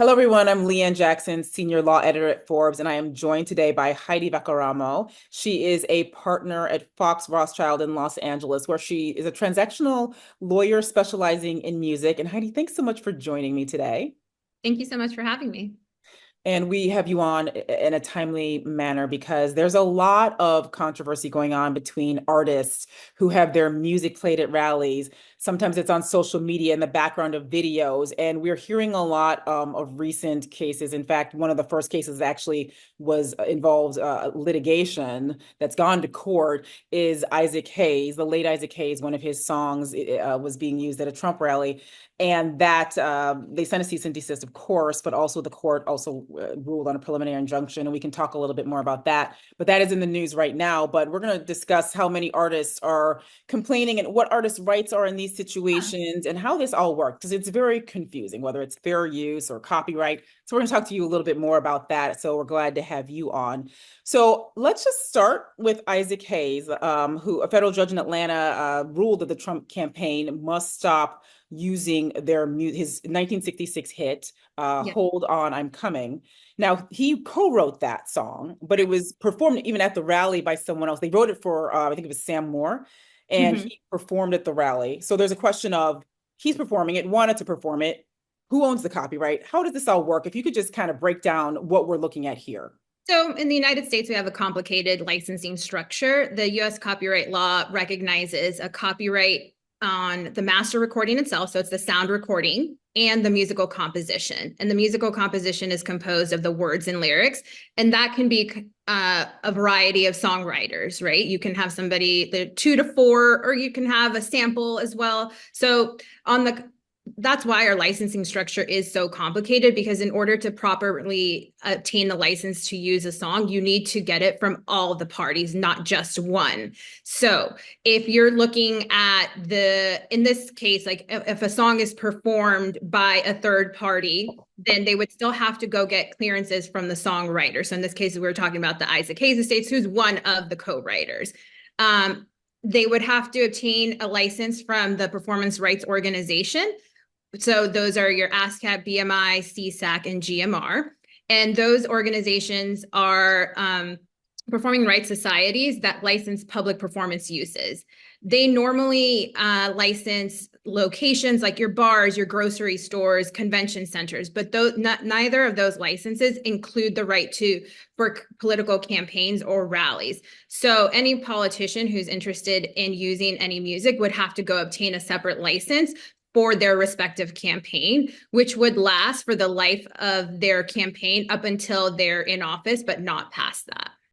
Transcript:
Hello, everyone. I'm Leanne Jackson, Senior Law Editor at Forbes, and I am joined today by Heidi Vaccaramo. She is a partner at Fox Rothschild in Los Angeles, where she is a transactional lawyer specializing in music. And Heidi, thanks so much for joining me today. Thank you so much for having me. And we have you on in a timely manner because there's a lot of controversy going on between artists who have their music played at rallies. Sometimes it's on social media in the background of videos. And we're hearing a lot of recent cases. In fact, one of the first cases actually was involves litigation that's gone to court is Isaac Hayes. The late Isaac Hayes, one of his songs was being used at a Trump rally, and that they sent a cease and desist, of course, but also the court also ruled on a preliminary injunction, and we can talk a little bit more about that. But that is in the news right now. But we're going to discuss how many artists are complaining and what artists' rights are in these Yeah. situations and how this all works, because it's very confusing, whether it's fair use or copyright. So we're going to talk to you a little bit more about that. So we're glad to have you on. So let's just start with Isaac Hayes, who a federal judge in Atlanta ruled that the Trump campaign must stop using his 1966 hit, Yeah. Hold On, I'm Coming. Now, he co-wrote that song, but it was performed even at the rally by someone else. They wrote it for, I think it was Sam Moore, and Mhm. he performed at the rally. So there's a question of he's performing it, wanted to perform it. Who owns the copyright? How does this all work? If you could just kind of break down what we're looking at here. So in the United States, we have a complicated licensing structure. The US copyright law recognizes a copyright on the master recording itself. So it's the sound recording and the musical composition. And the musical composition is composed of the words and lyrics. And that can be a variety of songwriters, right? You can have somebody, the 2 to 4, or you can have a sample as well. So on the that's why our licensing structure is so complicated, because in order to properly obtain the license to use a song, you need to get it from all the parties, not just one. So if you're looking at in this case, like if a song is performed by a third party, then they would still have to go get clearances from the songwriter. So in this case, we were talking about the Isaac Hayes Estates, who's one of the co-writers. They would have to obtain a license from the performance rights organization. So those are your ASCAP, BMI, CSAC, and GMR. And those organizations are performing rights societies that license public performance uses. They normally license locations like your bars, your grocery stores, convention centers, but neither of those licenses include the right for political campaigns or rallies. So any politician who's interested in using any music would have to go obtain a separate license for their respective campaign, which would last for the life of their campaign up until they're in office, but not past that.